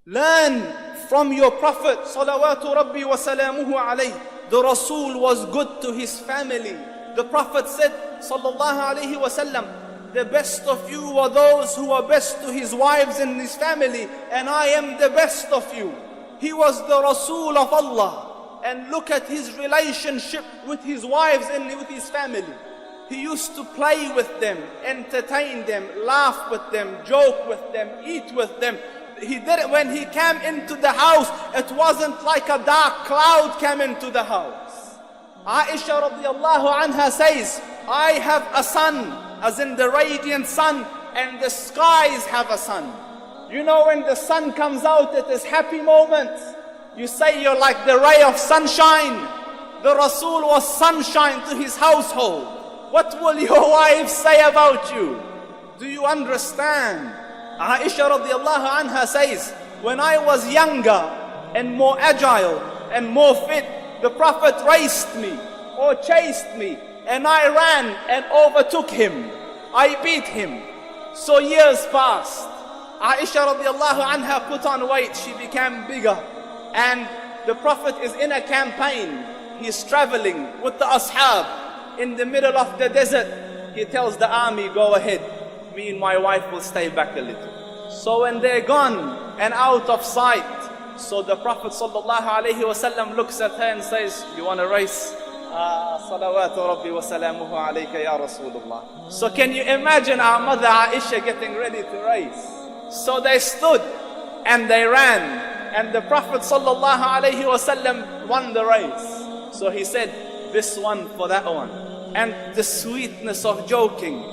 Learn from your Prophet salawatu rabbi wa salamuhu alayhi. The Rasul was good to his family. The Prophet said sallallahu alayhi wa sallam, the best of you are those who are best to his wives and his family, and I am the best of you. He was the Rasul of Allah, and look at his relationship with his wives and with his family. He used to play with them, entertain them, laugh with them, joke with them, eat with them. He did it when he came into the house. It wasn't like a dark cloud came into the house. Aisha radiallahu anha says, I have a son, as in the radiant sun, and the skies have a sun. You know when the sun comes out at this happy moment, you say you're like the ray of sunshine. The Rasul was sunshine to his household. What will your wives say about you? Do you understand? Aisha radiallahu anha says, when I was younger and more agile and more fit, the Prophet raced me or chased me, and I ran and overtook him. I beat him. So years passed. Aisha radiallahu anha put on weight. She became bigger. And the Prophet is in a campaign. He's traveling with the ashab in the middle of the desert. He tells the army, go ahead. Me and my wife will stay back a little. So when they're gone and out of sight, so the Prophet sallallahu alayhi wa sallam looks at her and says, you want to race? Salawatu Rabbi wa salamuhu alayka ya Rasulullah. So can you imagine our mother Aisha getting ready to race? So they stood and they ran, and the Prophet sallallahu alayhi wa sallam won the race. So he said, this one for that one. And the sweetness of joking,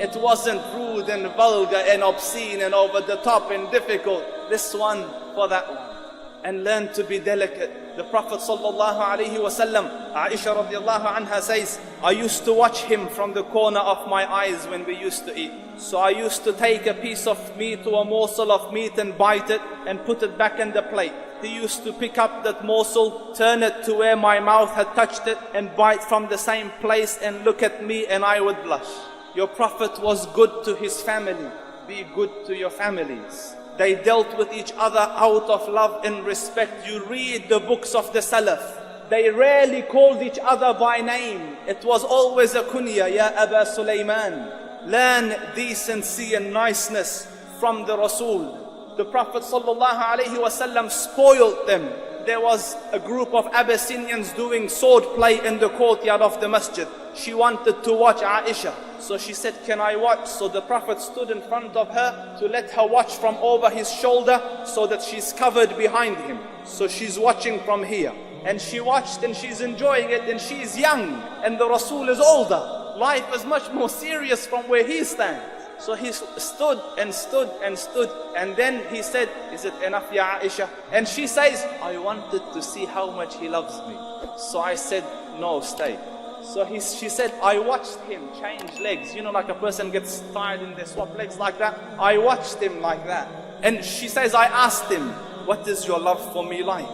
it wasn't rude and vulgar and obscene and over the top and difficult. This one for that one. And learn to be delicate. The Prophet sallallahu alaihi wasallam, Aisha radiallahu anha says, I used to watch him from the corner of my eyes when we used to eat. So I used to take a piece of meat or a morsel of meat and bite it and put it back in the plate. He used to pick up that morsel, turn it to where my mouth had touched it, and bite from the same place and look at me, and I would blush. Your Prophet was good to his family. Be good to your families. They dealt with each other out of love and respect. You read the books of the Salaf. They rarely called each other by name. It was always a kunya, Ya Aba Sulaiman. Learn decency and niceness from the Rasul. The Prophet ﷺ spoiled them. There was a group of Abyssinians doing sword play in the courtyard of the masjid. She wanted to watch Aisha. So she said, can I watch? So the Prophet stood in front of her to let her watch from over his shoulder so that she's covered behind him. So she's watching from here. And she watched and she's enjoying it, and she's young and the Rasul is older. Life is much more serious from where he stands. So he stood and stood and stood, and then he said, is it enough, Ya Aisha? And she says, I wanted to see how much he loves me. So I said, no, stay. So she said, I watched him change legs. You know, like a person gets tired and they swap legs like that. I watched him like that. And she says, I asked him, what is your love for me like?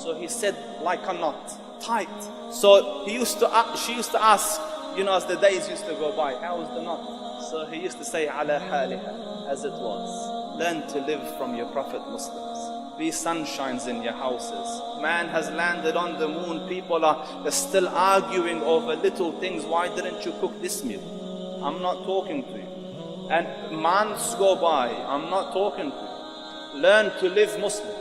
So he said, like a knot, tight. So she used to ask, you know, as the days used to go by, how was the knot? So he used to say, ala haliha, as it was. Learn to live from your Prophet Muslims. Be sunshines in your houses. Man has landed on the moon. People are still arguing over little things. Why didn't you cook this meal? I'm not talking to you. And months go by. I'm not talking to you. Learn to live Muslims.